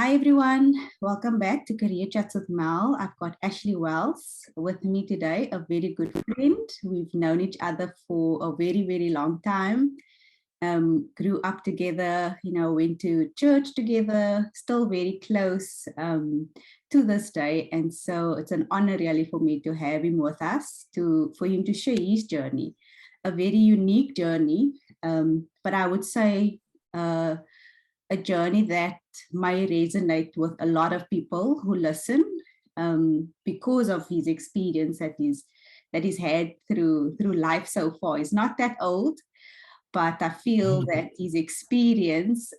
Hi everyone, welcome back to Career Chats with Mel. I've got Ashley Wells with me today, a very good friend. We've known each other for a very, very long time. Grew up together, went to church together, still very close to this day. And so it's an honor really for me to have him with us, for him to share his journey, a very unique journey, but I would say a journey that might resonate with a lot of people who listen because of his experience that he's had through life so far. He's not that old, but I feel that his experience,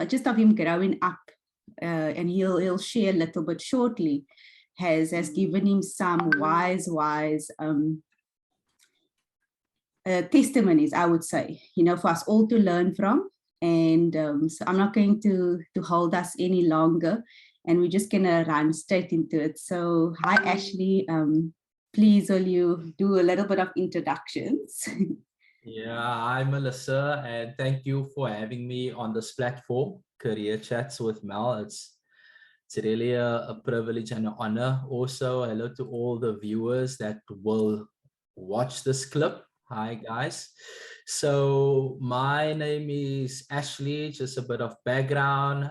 just of him growing up, and he'll share a little bit shortly, has given him some wise testimonies, I would say, for us all to learn from. And so I'm not going to hold us any longer, and we're just going to run straight into it. So hi, Ashley. Please, will you do a little bit of introductions? Yeah, hi Melissa, and thank you for having me on this platform, Career Chats with Mel. It's really a privilege and an honor. Also, hello to all the viewers that will watch this clip. Hi guys. So my name is Ashley, just a bit of background,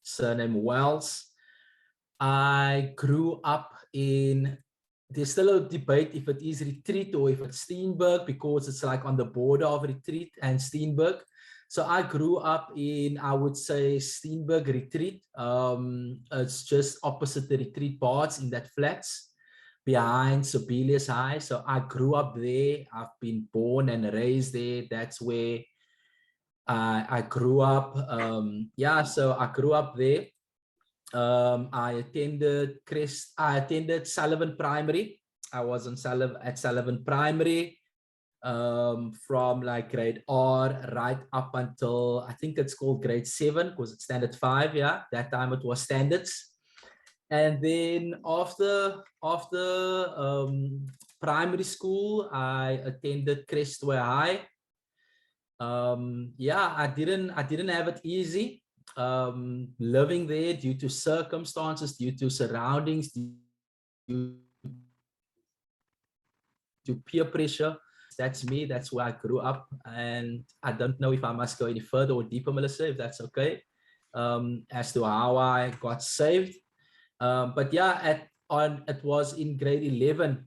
surname Wells. I grew up in, there's still a debate if it is Retreat or if it's Steenberg, because it's like on the border of Retreat and Steenberg. So I grew up in, I would say, Steenberg Retreat. It's just opposite the Retreat parts in that flats behind Sibelius High. So I grew up there. I've been born and raised there. That's where I grew up. So I grew up there. I attended Sullivan Primary. I was at Sullivan Primary from like grade R right up until, I think it's called grade 7 because it's standard 5. Yeah, that time it was standards. And then after primary school, I attended Crestway High. I didn't have it easy living there due to circumstances, due to surroundings, due to peer pressure. That's me. That's where I grew up. And I don't know if I must go any further or deeper, Melissa, if that's okay, as to how I got saved. But yeah, it was in grade 11,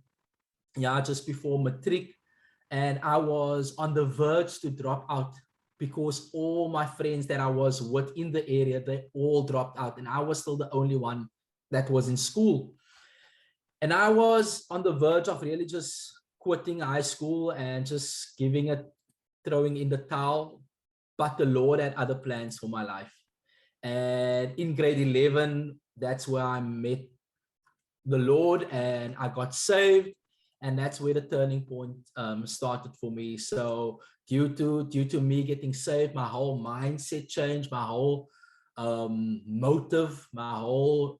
yeah, just before Matric. And I was on the verge to drop out because all my friends that I was with in the area, they all dropped out. And I was still the only one that was in school. And I was on the verge of really just quitting high school and just throwing in the towel. But the Lord had other plans for my life. And in grade 11, that's where I met the Lord and I got saved. And that's where the turning point started for me. So due to me getting saved, my whole mindset changed, my whole motive, my whole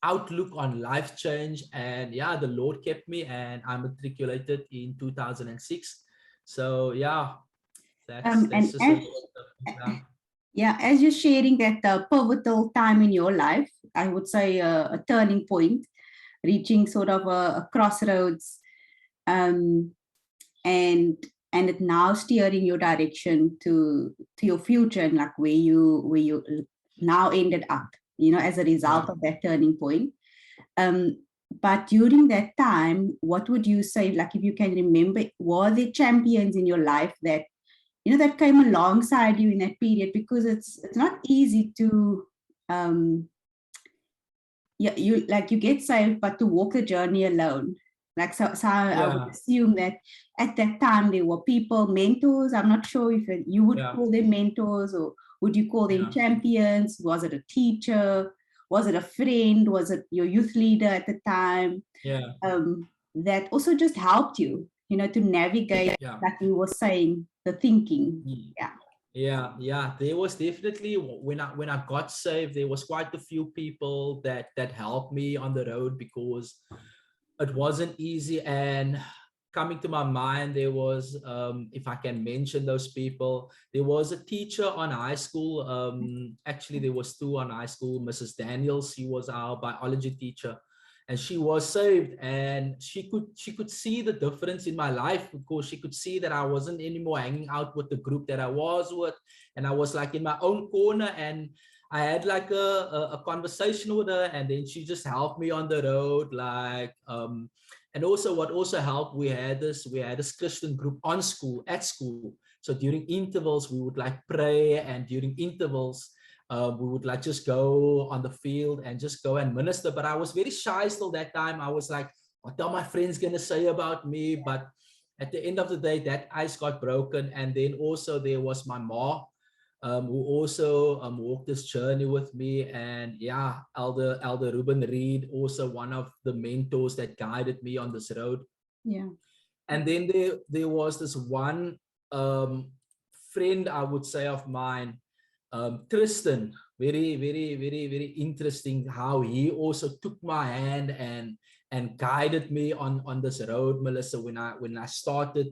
outlook on life changed. And yeah, the Lord kept me, and I matriculated in 2006. So yeah, that's just as you're sharing that pivotal time in your life, I would say a turning point, reaching sort of a crossroads, and it now steering your direction to your future, and like where you now ended up, as a result of that turning point. But during that time, what would you say, like if you can remember, were there champions in your life that that came alongside you in that period? Because it's not easy to you get saved, but to walk the journey alone. Like so I would assume that at that time there were people, mentors. I'm not sure if you would call them mentors, or would you call them champions? Was it a teacher? Was it a friend? Was it your youth leader at the time? That also just helped you, to navigate, like you were saying, the thinking. Yeah, there was definitely, when I got saved, there was quite a few people that helped me on the road, because it wasn't easy. And coming to my mind, there was, if I can mention those people, there was a teacher on high school. Actually, there was two on high school. Mrs. Daniels, she was our biology teacher, and she was saved, and she could see the difference in my life, because she could see that I wasn't anymore hanging out with the group that I was with, and I was like in my own corner. And I had like a conversation with her, and then she just helped me on the road, like and also what also helped, we had this Christian group at school. So during intervals we would like pray, and during intervals we would like just go on the field and just go and minister. But I was very shy still that time. I was like, what are my friends gonna say about me? But at the end of the day, that ice got broken. And then also there was my mom, who also walked this journey with me. And yeah, Elder Ruben Reed, also one of the mentors that guided me on this road. Yeah. And then there was this one friend, I would say, of mine, Tristan. Very, very, very, very interesting how he also took my hand and guided me on this road, Melissa, when I started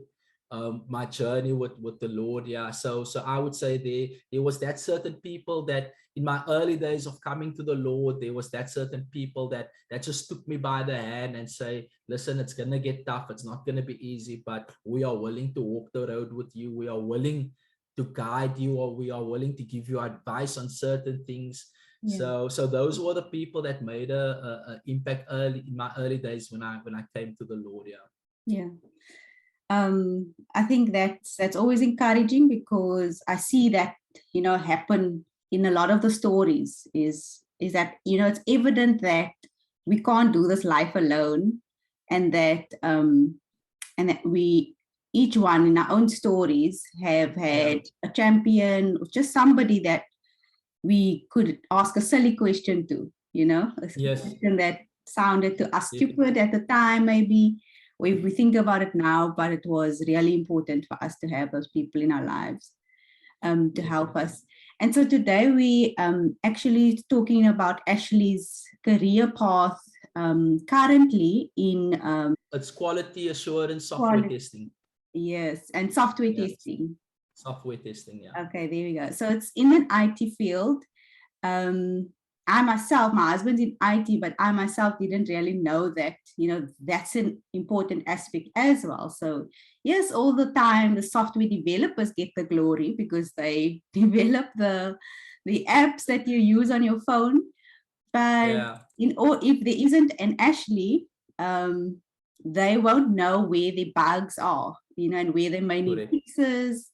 my journey with the Lord. Yeah, so I would say there was that certain people that in my early days of coming to the Lord, there was that certain people that just took me by the hand and say, listen, it's gonna get tough, it's not gonna be easy, but we are willing to walk the road with you, we are willing to guide you, or we are willing to give you advice on certain things. Yeah. So those were the people that made a impact early in my early days when I came to the Lord. Yeah. I think that's always encouraging, because I see that, happen in a lot of the stories, is that, it's evident that we can't do this life alone, and that we, each one in our own stories, have had a champion, or just somebody that we could ask a silly question to, a question that sounded to us stupid at the time, maybe, or if we think about it now, but it was really important for us to have those people in our lives to help us. And so today we actually talking about Ashley's career path currently in it's quality assurance software testing. Yes, and software testing. Software testing, yeah. Okay, there we go. So it's in an IT field. I myself, my husband's in IT, but I myself didn't really know that, that's an important aspect as well. So yes, all the time the software developers get the glory, because they develop the apps that you use on your phone. But if there isn't an Ashley, they won't know where the bugs are, and where they may need fixes.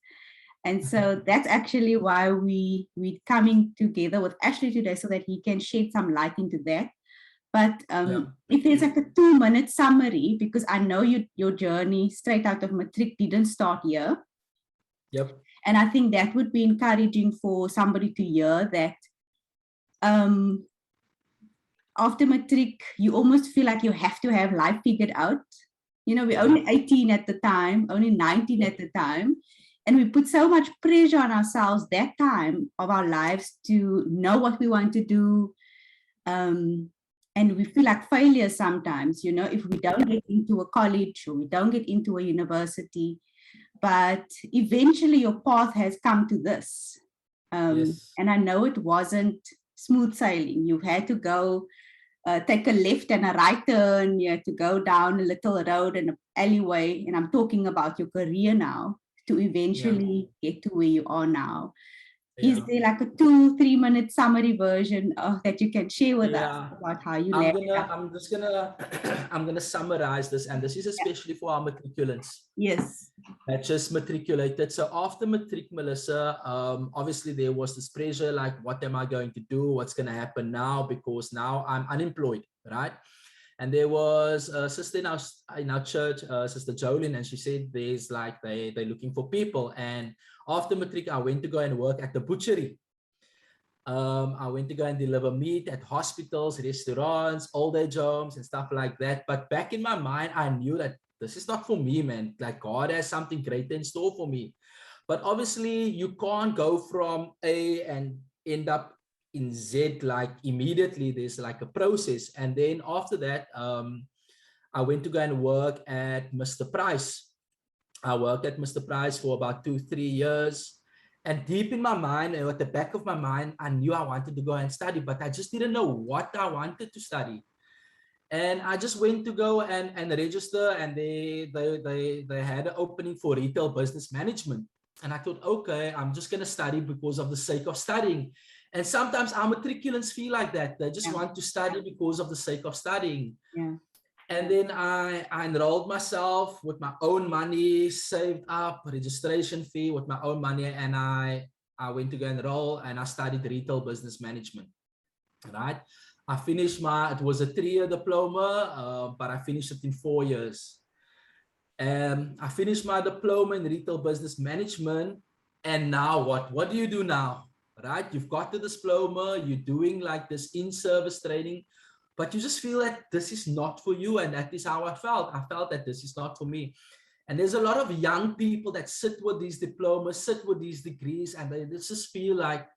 And so that's actually why we're coming together with Ashley today, so that he can shed some light into that. But if there's like a 2-minute summary, because I know your journey straight out of Matric didn't start here. Yep. And I think that would be encouraging for somebody to hear that after Matric, you almost feel like you have to have life figured out. We're only 18 at the time, only 19 at the time. And we put so much pressure on ourselves that time of our lives to know what we want to do. And we feel like failure sometimes, if we don't get into a college, or we don't get into a university. But eventually your path has come to this. And I know it wasn't smooth sailing. You had to go take a left and a right turn. You had to go down a little road and an alleyway. And I'm talking about your career now, to eventually get to where you are now. Is there like a 2-3 minute summary version that you can share with us about how you landed up? I'm gonna summarize this, and this is especially for our matriculants. Yes. That just matriculated. So after Matric, Melissa, obviously there was this pressure, like, what am I going to do? What's gonna happen now? Because now I'm unemployed, right? And there was a sister in our church, Sister Jolene, and she said there's like they're looking for people. And after Matric, I went to go and work at the butchery. I went to go and deliver meat at hospitals, restaurants, old age homes, and stuff like that. But back in my mind, I knew that this is not for me, man. Like, God has something great in store for me. But obviously, you can't go from A and end up in Z like immediately. There's like a process. And then after that, I went to go and work at Mr. Price. I worked at Mr. Price for about 2-3 years. And deep in my mind, and at the back of my mind, I knew I wanted to go and study, but I just didn't know what I wanted to study. And I just went to go and register, and they had an opening for retail business management. And I thought, okay, I'm just going to study because of the sake of studying. And sometimes our matriculants feel like that. They just want to study because of the sake of studying. Yeah. And then I enrolled myself with my own money, saved up registration fee with my own money. And I went to go enroll, and I studied retail business management, right? I finished it was a 3-year diploma, but I finished it in 4 years. And I finished my diploma in retail business management. And now what? What do you do now? Right? You've got the diploma, you're doing like this in-service training, but you just feel that this is not for you. And that is how I felt. I felt that this is not for me. And there's a lot of young people that sit with these diplomas, sit with these degrees, and they just feel like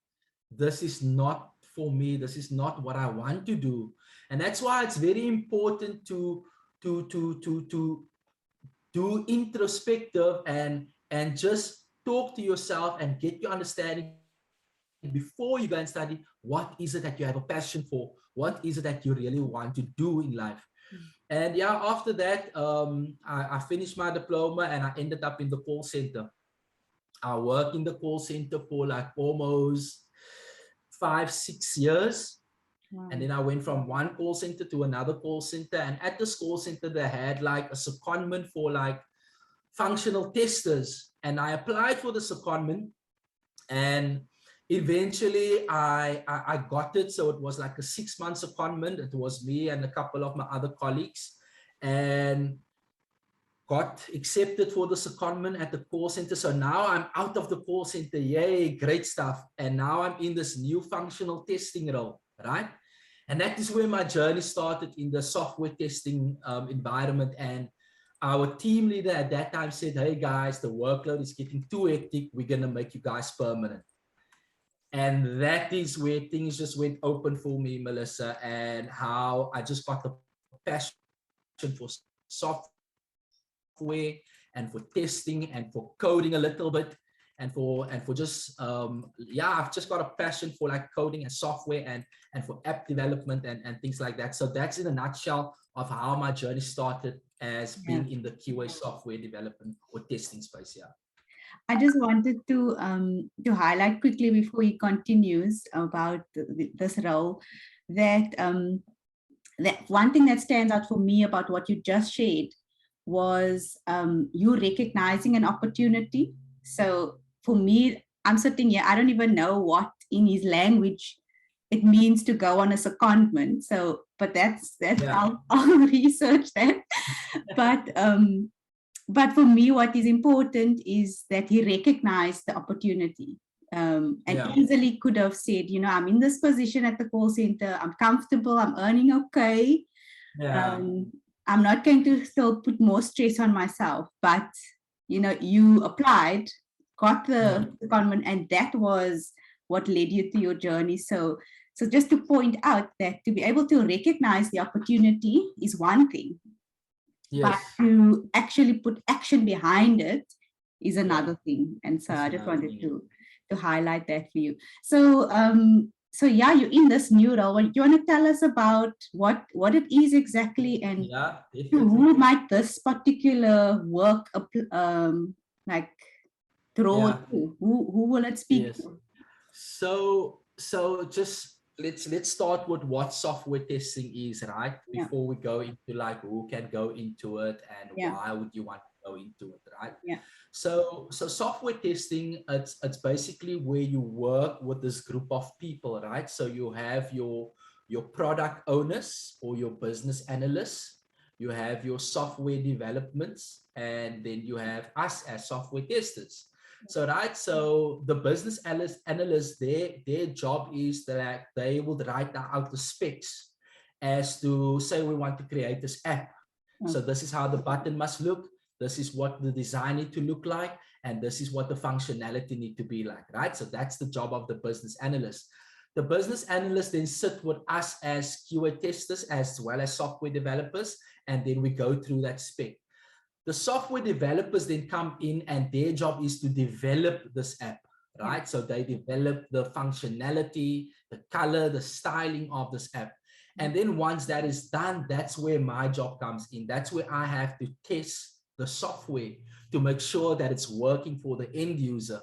this is not for me. This is not what I want to do. And that's why it's very important to do introspective and just talk to yourself and get your understanding before you go and study. What is it that you have a passion for? What is it that you really want to do in life? And yeah, after that, I finished my diploma and I ended up in the call center. I worked in the call center for like almost 5-6 years. Wow. And then I went from one call center to another call center. And at this call center, they had like a secondment for like functional testers. And I applied for the secondment, and eventually I got it. So it was like a 6-month secondment. It was me and a couple of my other colleagues, and got accepted for the secondment at the call center. So now I'm out of the call center. Yay, great stuff. And now I'm in this new functional testing role, right? And that is where my journey started, in the software testing environment. And our team leader at that time said, hey guys, the workload is getting too hectic. We're going to make you guys permanent. And that is where things just went open for me, Melissa, and how I just got the passion for software and for testing and for coding a little bit, and for just I've just got a passion for like coding and software and for app development and things like that. So that's in a nutshell of how my journey started as being in the QA software development or testing space. I just wanted to highlight quickly before he continues about this role, that that one thing that stands out for me about what you just shared was you recognizing an opportunity. So for me, I'm sitting here, I don't even know what in his language it means to go on a secondment. So, but that's I'll research that. But for me, what is important is that he recognized the opportunity, and easily could have said, you know, I'm in this position at the call center, I'm comfortable, I'm earning okay. I'm not going to still put more stress on myself. But, you know, you applied, got the secondment, and that was what led you to your journey. So just to point out that to be able to recognize the opportunity is one thing. But to actually put action behind it is another thing. And so I just wanted to highlight that for you. So you're in this new role. Do you want to tell us about what it is exactly, and who might this particular work like draw to? Who will it speak to? So just let's start with what software testing is, right? Before we go into like who can go into it and why would you want to go into it, right? So software testing, it's basically where you work with this group of people, right? So you have your product owners or your business analysts, you have your software developments, and then you have us as software testers. So so the business analysts, their job is that they would write out the specs as to say we want to create this app. So this is how the button must look. This is what the design need to look like, and this is what the functionality need to be like, right? So that's the job of the business analyst. The business analysts then sit with us as QA testers as well as software developers, and then we go through that spec. The software developers then come in and their job is to develop this app, right? So they develop the functionality, the color, the styling of this app. And then once that is done, that's where my job comes in. That's where I have to test the software to make sure that it's working for the end user.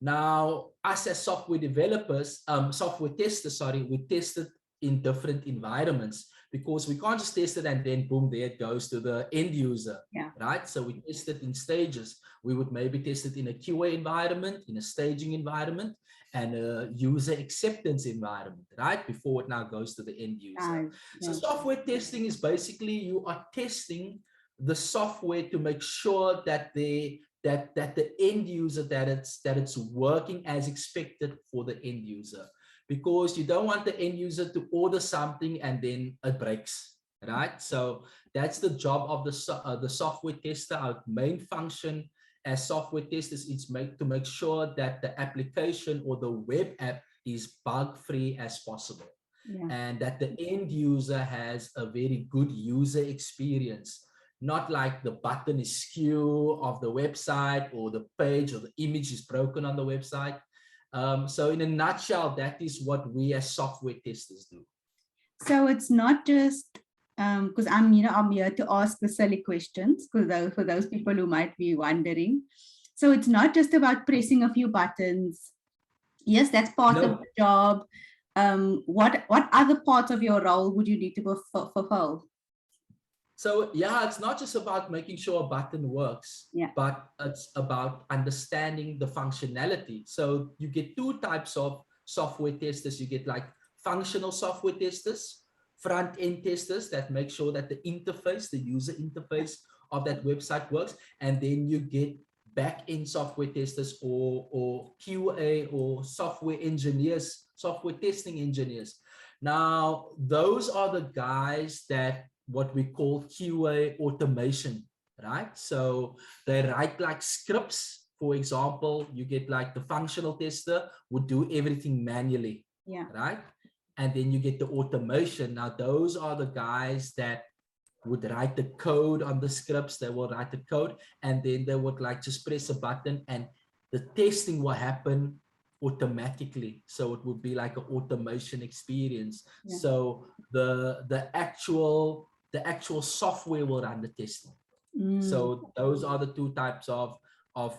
Now, us as software developers, software testers, sorry, we test it in different environments because we can't just test it and then boom, there it goes to the end user, right? So we test it in stages. We would maybe test it in a QA environment, in a staging environment, and a user acceptance environment, right? Before it now goes to the end user. So software testing is basically you are testing the software to make sure that the end user, that it's working as expected for the end user, because you don't want the end user to order something and then it breaks, right? So that's the job of the software tester. Our main function as software testers is to make sure that the application or the web app is bug-free as possible, and that the end user has a very good user experience. Not like the button is skew of the website or the page or the image is broken on the website. So in a nutshell, that is what we as software testers do. So it's not just because I'm here to ask the silly questions, because for those people who might be wondering. So it's not just about pressing a few buttons. Yes, that's part of the job. What other parts of your role would you need to fulfill? So yeah, it's not just about making sure a button works, but it's about understanding the functionality. So you get two types of software testers. You get like functional software testers, front-end testers that make sure that the interface, the user interface of that website works. And then you get back-end software testers or QA or software engineers, software testing engineers. Now, those are the guys that what we call QA automation, right? So they write like scripts. For example, you get like the functional tester would do everything manually, right? And then you get the automation. Now, those are the guys that would write the code on the scripts. They will write the code, and then they would like just press a button and the testing will happen automatically. So it would be like an automation experience. So the actual software will run the testing. So those are the two types of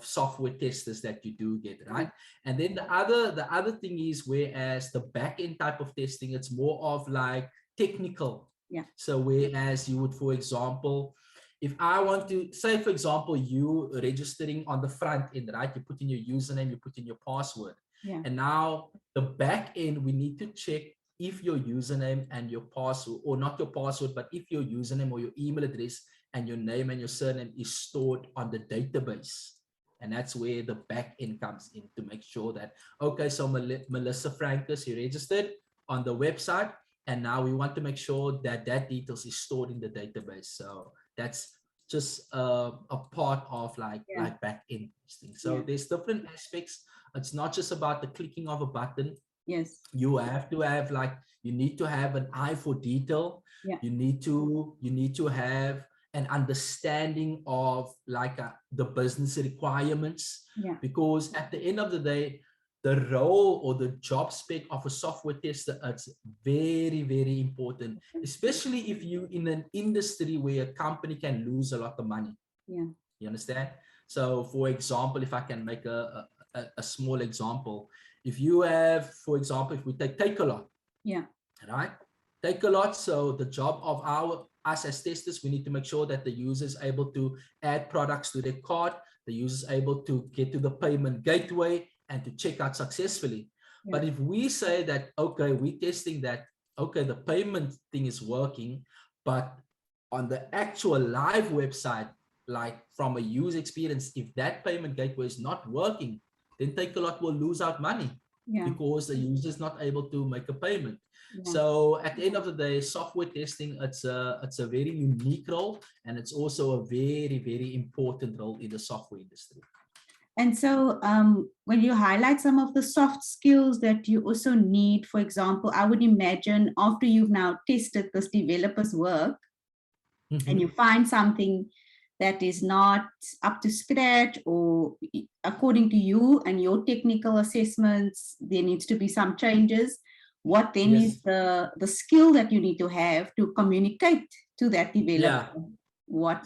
software testers that you do get, right? And then the other thing is, whereas the back-end type of testing, it's more of like technical. So whereas you would, for example, if I want to say, for example, you registering on the front end, right? You put in your username, you put in your password. And now the back end, we need to check if your username and your password, or not your password, but if your username or your email address and your name and your surname is stored on the database. And that's where the back end comes in to make sure that, okay, so Melissa Frankus, you registered on the website, and now we want to make sure that that details is stored in the database. So that's just a part of like back end testing. So there's different aspects. It's not just about the clicking of a button. You have to have you need to have an eye for detail. You need to have an understanding of the business requirements, because at the end of the day, the role or the job spec of a software tester, it's very, very important, especially if you're in an industry where a company can lose a lot of money. You understand? So for example, if I can make a small example, if you have, for example, if we take Takealot, right? Takealot. So the job of us as testers, we need to make sure that the user is able to add products to their cart, the user is able to get to the payment gateway and to check out successfully. But if we say that, okay, we're testing that, okay, the payment thing is working, but on the actual live website, like from a user experience, if that payment gateway is not working, then Takealot will lose out money because the user is not able to make a payment. So at the end of the day, software testing, it's a very unique role, and it's also a very, very important role in the software industry. And so when you highlight some of the soft skills that you also need, for example, I would imagine after you've now tested this developer's work and you find something that is not up to scratch or according to you and your technical assessments, there needs to be some changes. What then Yes. is the skill that you need to have to communicate to that developer? Yeah. What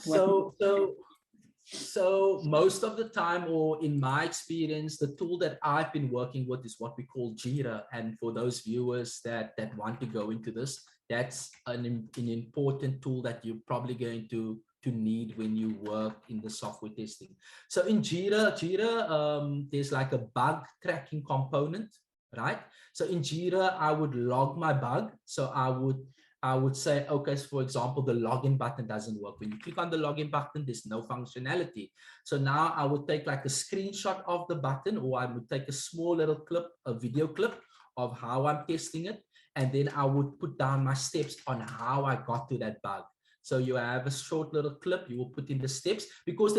So most of the time, or in my experience, the tool that I've been working with is what we call Jira. And for those viewers that want to go into this, that's an important tool that you're probably going to need when you work in the software testing. So in Jira, there's like a bug tracking component, right? So in Jira, I would log my bug. So I would say, okay, so for example, the login button doesn't work. When you click on the login button, there's no functionality. So now I would take like a screenshot of the button, or I would take a small little clip, a video clip of how I'm testing it. And then I would put down my steps on how I got to that bug. So you have a short little clip, you will put in the steps, because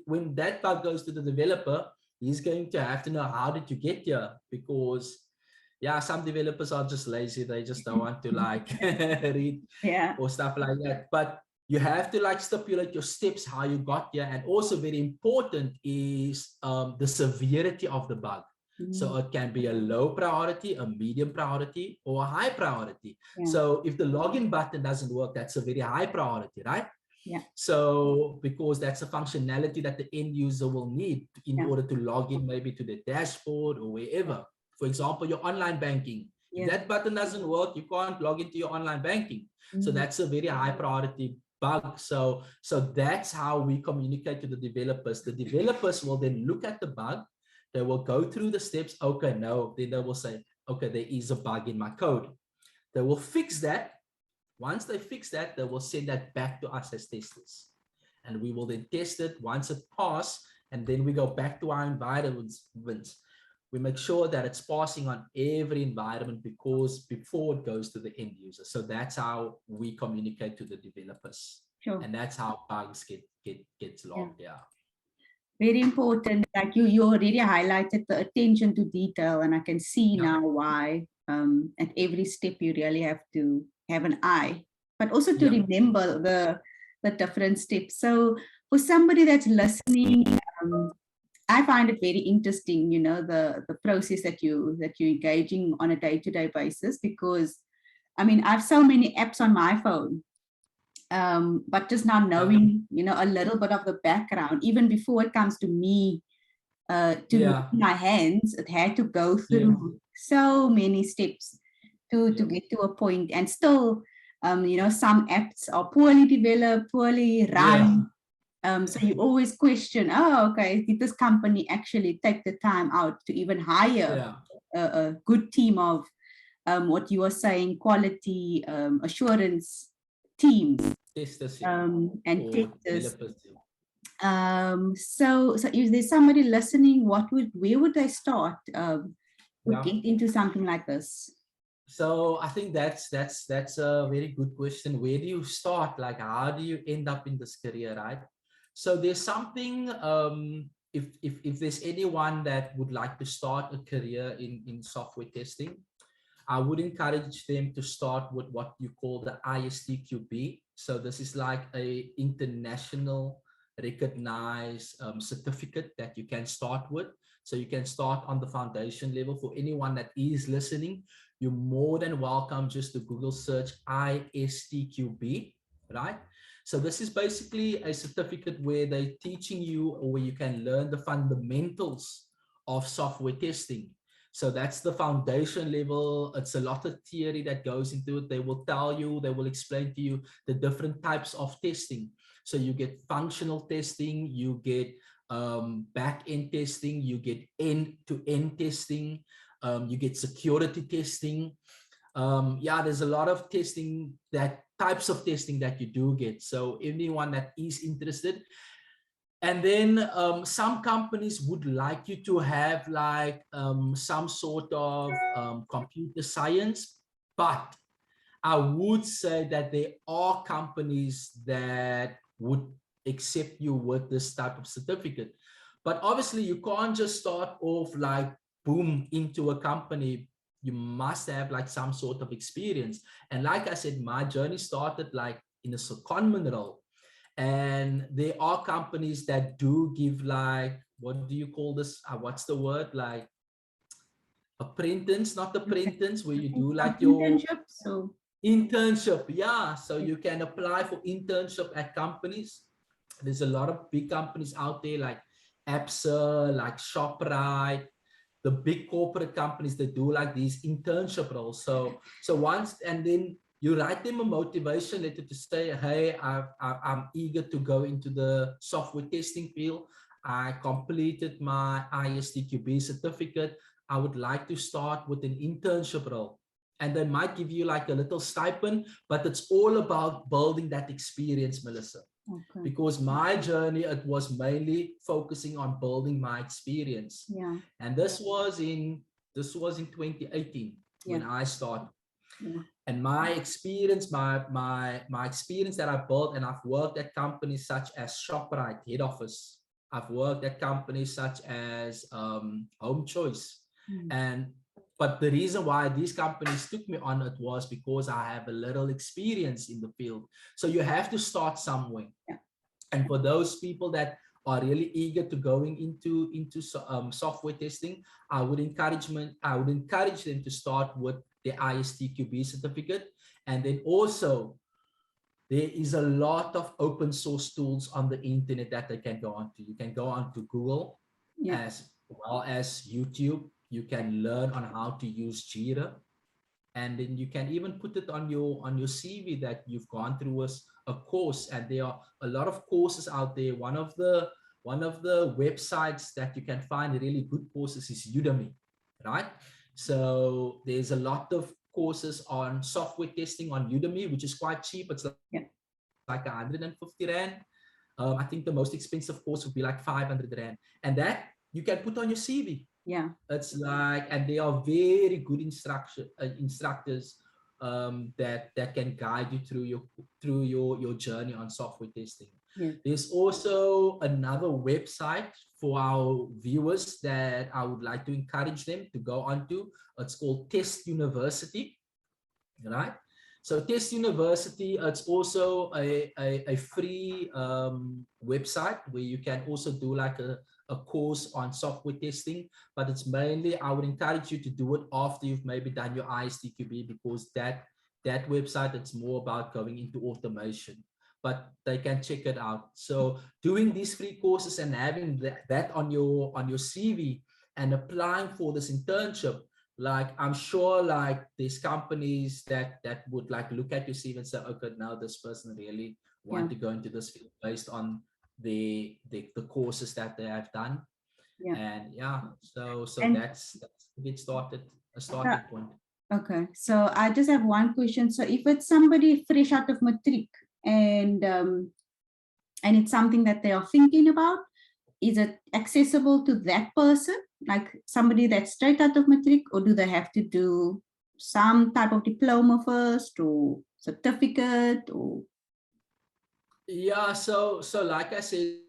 when that bug goes to the developer, he's going to have to know, how did you get here? Because yeah, some developers are just lazy. They just don't want to like read or stuff like that. But you have to like stipulate your steps, how you got here. And also very important is the severity of the bug. So it can be a low priority, a medium priority, or a high priority. So if the login button doesn't work, that's a very high priority, right? So because that's a functionality that the end user will need in order to log in maybe to the dashboard or wherever. For example, your online banking. If that button doesn't work, you can't log into your online banking. So that's a very high priority bug. So that's how we communicate to the developers. The developers will then look at the bug. They will go through the steps. Okay, no. Then they will say, okay, there is a bug in my code. They will fix that. Once they fix that, they will send that back to us as testers. And we will then test it once it passes. And then we go back to our environments. We make sure that it's passing on every environment because before it goes to the end user. So that's how we communicate to the developers. And that's how bugs gets logged. Very important. Like you already highlighted the attention to detail, and I can see now why at every step you really have to have an eye, but also to remember the different steps. So for somebody that's listening, I find it very interesting, you know, the process that you're engaging on a day-to-day basis, because I mean, I have so many apps on my phone. But just now knowing, you know, a little bit of the background, even before it comes to me, my hands, it had to go through so many steps to get to a point. And still, you know, some apps are poorly developed, poorly run. So you always question, oh, okay, did this company actually take the time out to even hire a good team of what you are saying, quality assurance teams testers and testers. So if there's somebody listening, where would they start to get into something like this? So I think that's a very good question. Where do you start? Like, how do you end up in this career, right? So there's something, if there's anyone that would like to start a career in software testing, I would encourage them to start with what you call the ISTQB. So this is like a international recognized certificate that you can start with. So you can start on the foundation level. For anyone that is listening, you're more than welcome just to Google search ISTQB, right? So this is basically a certificate where they're teaching you, or where you can learn the fundamentals of software testing. So that's the foundation level. It's a lot of theory that goes into it. They will tell you, they will explain to you the different types of testing. So you get functional testing, you get back-end testing, you get end-to-end testing, you get security testing. There's a lot of testing, types of testing that you do get. So anyone that is interested. And then some companies would like you to have like some sort of computer science, but I would say that there are companies that would accept you with this type of certificate. But obviously you can't just start off like boom into a company. You must have like some sort of experience. And like I said, my journey started like in a secondment role. And there are companies that do give like, what do you call this? What's the word? Like apprentice, not Okay. apprentice, where I you think do some like your internship. So internship. Yeah. So yes. you can apply for internship at companies. There's a lot of big companies out there like APSA, like ShopRite, the big corporate companies that do like these internship roles. So once, and then you write them a motivation letter to say, hey, I'm eager to go into the software testing field. I completed my ISTQB certificate. I would like to start with an internship role. And they might give you like a little stipend, but it's all about building that experience, Melissa. Okay. Because my journey, it was mainly focusing on building my experience. Yeah. And this was in 2018 Yeah. when I started. Yeah. And my experience, my experience that I built, and I've worked at companies such as ShopRite head office. I've worked at companies such as Home Choice. Mm. And but the reason why these companies took me on it was because I have a little experience in the field. So you have to start somewhere. Yeah. And for those people that are really eager to going into software testing, I would encourage them to start with the ISTQB certificate. And then also there is a lot of open source tools on the internet that they can go onto. You can go onto Google Yeah. as well as YouTube. You can learn on how to use Jira, and then you can even put it on your CV that you've gone through a course. And there are a lot of courses out there. One of the websites that you can find really good courses is Udemy, right? So there's a lot of courses on software testing on Udemy, which is quite cheap. It's Yeah. like 150 rand. I think the most expensive course would be like 500 rand, and that you can put on your CV. Yeah. It's like, and they are very good instructors that can guide you through your journey on software testing. Yes. There's also another website for our viewers that I would like to encourage them to go onto. It's called Test University, right? So Test University, it's also a free website where you can also do like a course on software testing, but it's mainly, I would encourage you to do it after you've maybe done your ISTQB, because that website, it's more about going into automation, but they can check it out. So doing these free courses and having that on your CV and applying for this internship, like I'm sure like these companies that would like look at your CV and say, okay, now this person really Yeah. want to go into this field based on the courses that they have done. Yeah. And yeah, so And that's to get started, a starting point. okay. So I just have one question. So if it's somebody fresh out of Matric and it's something that they are thinking about, is it accessible to that person, like somebody that's straight out of Matric, or do they have to do some type of diploma first or certificate or? Yeah, so like I said,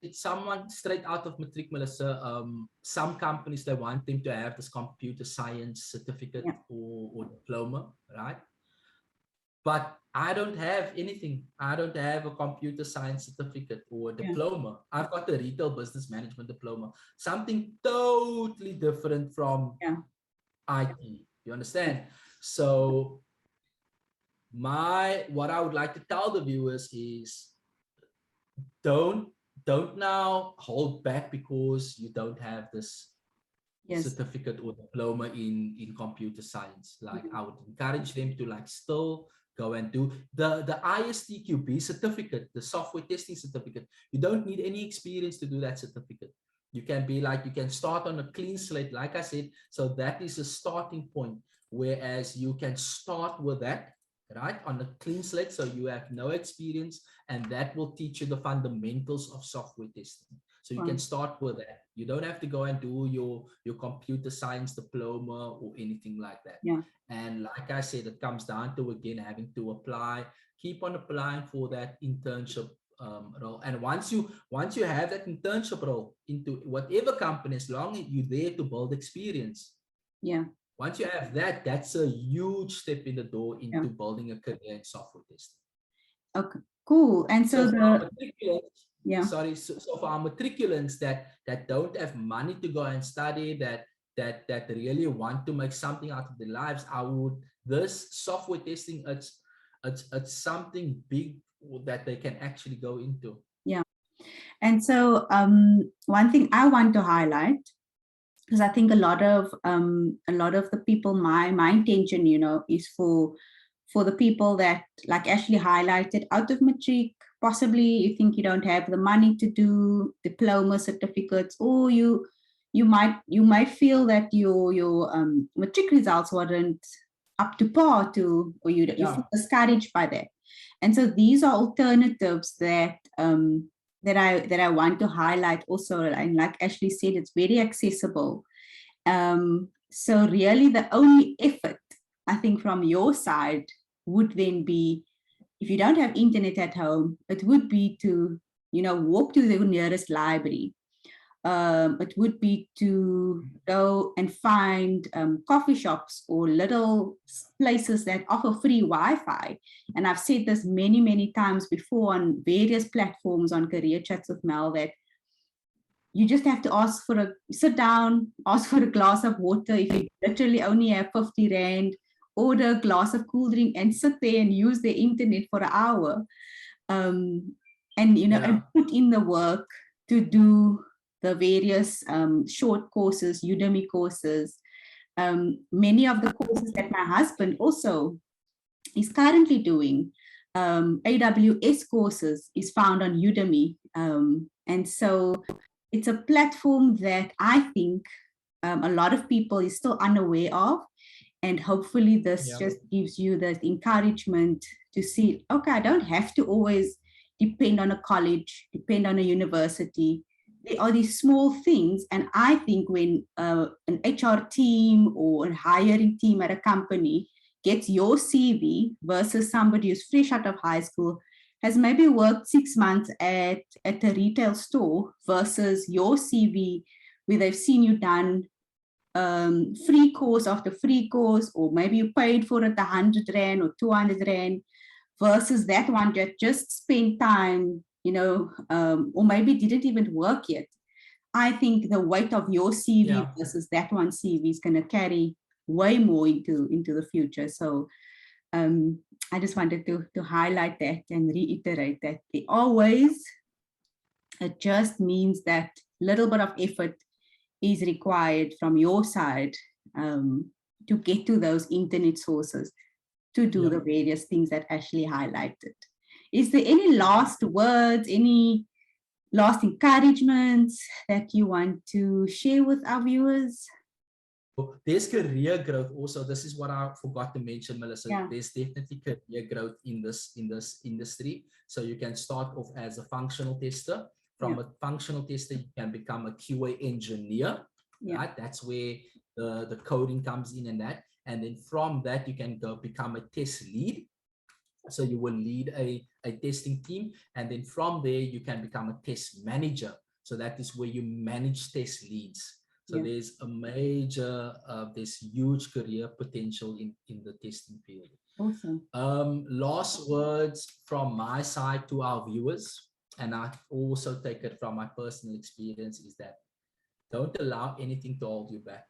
it's someone straight out of Matric, Melissa. Some companies, they want them to have this computer science certificate Yeah. or diploma, right? But I don't have anything. I don't have a computer science certificate or a Yeah. diploma. I've got a retail business management diploma, something totally different from Yeah. IT. You understand? So what I would like to tell the viewers is, don't now hold back because you don't have this Yes. certificate or diploma in computer science. Like Mhm. I would encourage them to like still go and do the ISTQB certificate, the software testing certificate. You don't need any experience to do that certificate. You can start on a clean slate, like I said. So that is a starting point. Whereas you can start with that, right, on a clean slate. So you have no experience, and that will teach you the fundamentals of software testing. So you can Fine. start with that. You don't have to go and do your computer science diploma or anything like that. Yeah. And like I said, it comes down to, again, having to apply, keep on applying for that internship role. And once you have that internship role into whatever company, as long as you're there to build experience. Yeah. Once you have that, that's a huge step in the door into building a career in software testing. Okay, cool. And so, So for our matriculants, yeah. Sorry, so for our matriculants that don't have money to go and study, that really want to make something out of their lives, this software testing, it's something big that they can actually go into. Yeah. And so one thing I want to highlight, because I think a lot of the people, my intention, is for the people that, like Ashley highlighted, out of Matric, possibly you think you don't have the money to do diploma certificates, or you might feel that your Matric results weren't up to par or you feel discouraged by that. And so these are alternatives that that I want to highlight also. And like Ashley said, it's very accessible. So really the only effort, I think, from your side would then be, if you don't have internet at home, it would be to, walk to the nearest library. It would be to go and find coffee shops or little places that offer free Wi-Fi. And I've said this many, many times before on various platforms on Career Chats with Mel, that you just have to sit down, ask for a glass of water. If you literally only have 50 Rand, order a glass of cool drink and sit there and use the internet for an hour. And put in the work to do the various short courses, Udemy courses. Many of the courses that my husband also is currently doing, AWS courses, is found on Udemy. And so it's a platform that I think a lot of people is still unaware of. And hopefully this just gives you the encouragement to see, okay, I don't have to always depend on a college, depend on a university. There are these small things. And I think when an HR team or a hiring team at a company gets your CV versus somebody who's fresh out of high school, has maybe worked 6 months at a retail store, versus your CV where they've seen you done free course after free course, or maybe you paid for it 100 Rand or 200 Rand, versus that one that just spent time, or maybe didn't even work yet. I think the weight of your CV versus that one CV is going to carry way more into the future. So I just wanted to highlight that and reiterate that it just means that little bit of effort is required from your side to get to those internet sources, to do the various things that Ashley highlighted. Is there any last words, any last encouragements that you want to share with our viewers? There's career growth also. This is what I forgot to mention, Melissa. There's definitely career growth in this industry. So you can start off as a functional tester. From a functional tester, you can become a QA engineer. Right? That's where the coding comes in and that. And then from that, you can go become a test lead. So you will lead a testing team. And then from there, you can become a test manager. So that is where you manage test leads. So there's a major, there's huge career potential in the testing field. Awesome. Last words from my side to our viewers, and I also take it from my personal experience, is that don't allow anything to hold you back.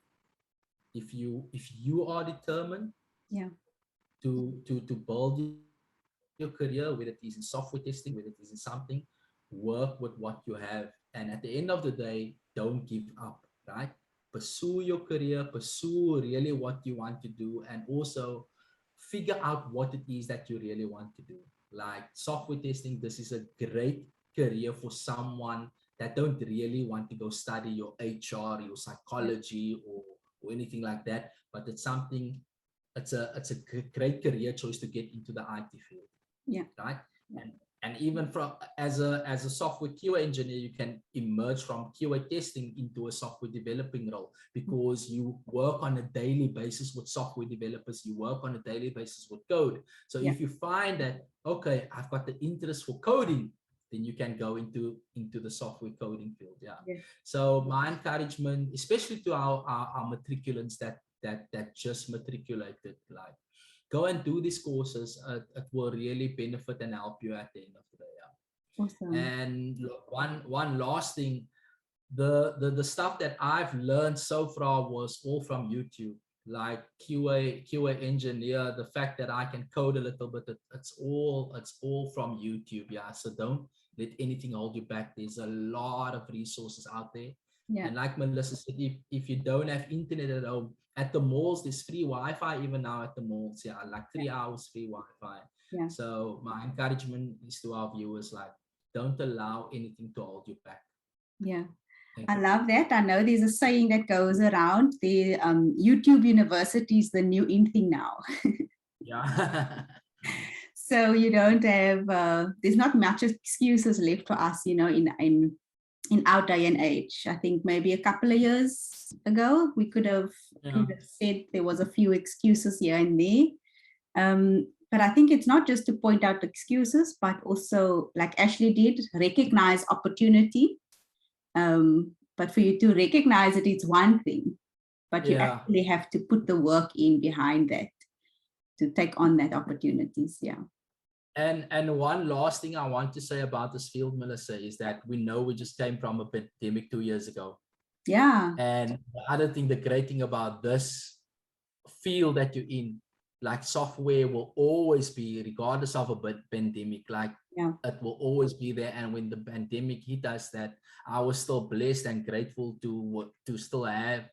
If you are determined to build your career, whether it is in software testing, whether it is in something, work with what you have. And at the end of the day, don't give up, right? Pursue your career, pursue really what you want to do, and also figure out what it is that you really want to do. Like software testing, this is a great career for someone that don't really want to go study your HR, your psychology, or anything like that. But it's something, it's a great career choice to get into the IT field. Right. And even from as a software QA engineer, you can emerge from QA testing into a software developing role, because you work on a daily basis with software developers, you work on a daily basis with code. So if you find that, okay, I've got the interest for coding, then you can go into the software coding field. Yeah. Yes. So my encouragement, especially to our matriculants that just matriculated, like, go and do these courses. It will really benefit and help you at the end of the day. Yeah. Awesome. And one last thing, the stuff that I've learned so far was all from YouTube, like QA engineer. The fact that I can code a little bit, it's all from YouTube. Yeah, so don't let anything hold you back. There's a lot of resources out there. Yeah. And like Melissa said, if you don't have internet at home, at the malls there's free Wi-Fi even now at the malls. Yeah, like 3 hours free Wi-Fi. Yeah. So my encouragement is to our viewers, like, don't allow anything to hold you back. Yeah. I love that. I know there's a saying that goes around, the YouTube University is the new in thing now. Yeah. So you don't have, there's not much excuses left for us, you know, in our day and age. I think maybe a couple of years ago, we could have said there was a few excuses here and there. But I think it's not just to point out excuses, but also, like Ashley did, recognize opportunity. But for you to recognize it, it's one thing, but you actually have to put the work in behind that to take on that opportunities. Yeah. And one last thing I want to say about this field, Melissa, is that we know we just came from a pandemic 2 years ago. Yeah. And the other thing, the great thing about this field that you're in, like, software will always be, regardless of a pandemic, like, it will always be there. And when the pandemic hit us, that I was still blessed and grateful to still have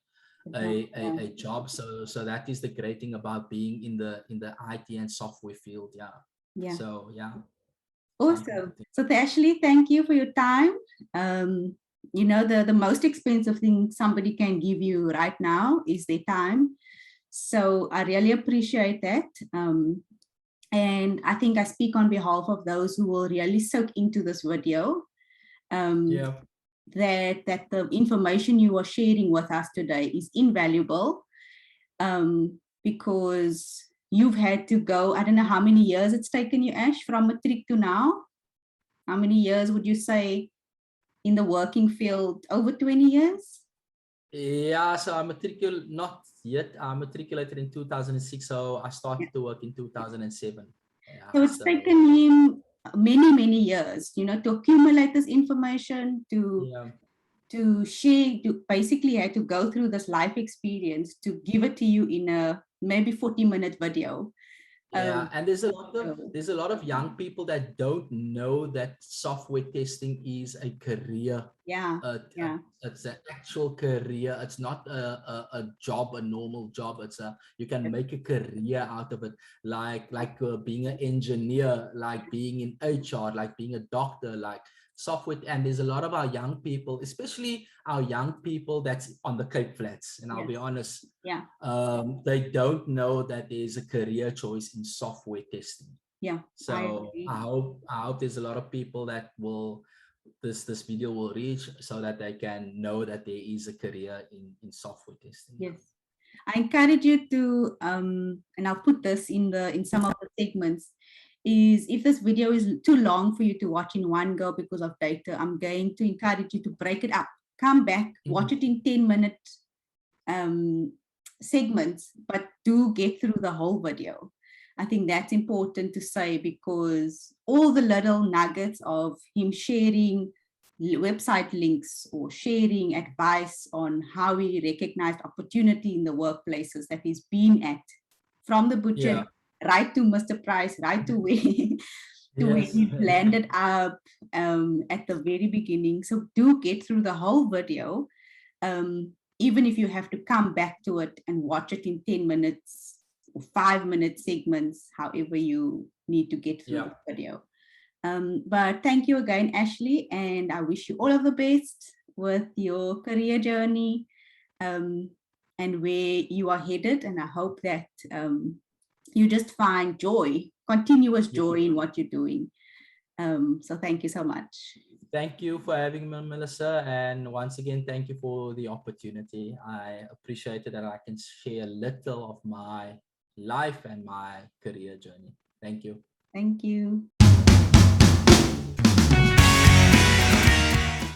a job. So that is the great thing about being in the IT and software field. Yeah. So yeah. Awesome. So Ashley, thank you for your time. You know, the most expensive thing somebody can give you right now is their time. So I really appreciate that. And I think I speak on behalf of those who will really soak into this video. That the information you are sharing with us today is invaluable, because you've had to go, I don't know how many years it's taken you, Ash, from Matric to now. How many years would you say in the working field? Over 20 years? Yeah, so I not yet. I matriculated in 2006, so I started to work in 2007. Yeah, so it's taken him many years, you know, to accumulate this information, to share, to basically had to go through this life experience to give it to you in a maybe 40-minute video. And there's a lot of young people that don't know that software testing is a career. It's an actual career. It's not a job, a normal job. It's you can make a career out of it, like being an engineer, like being in HR, like being a doctor, like software. And there's a lot of our young people, especially our young people that's on the Cape Flats, and I'll be honest, they don't know that there's a career choice in software testing. So I hope there's a lot of people that will this video will reach, so that they can know that there is a career in software testing. I encourage you to and I'll put this in some of the segments, is if this video is too long for you to watch in one go because of data, I'm going to encourage you to break it up, come back, watch it in 10-minute segments, but do get through the whole video. I think that's important to say, because all the little nuggets of him sharing website links or sharing advice on how he recognized opportunity in the workplaces that he's been at, from the butcher right to Mr. Price, right to where where he landed up at the very beginning. So do get through the whole video, even if you have to come back to it and watch it in 10 minutes or 5-minute segments, however you need to get through the video. But thank you again, Ashley, and I wish you all of the best with your career journey and where you are headed. And I hope that you just find joy, continuous joy in what you're doing. So thank you so much. Thank you for having me, Melissa. And once again, thank you for the opportunity. I appreciate it that I can share a little of my life and my career journey. Thank you. Thank you.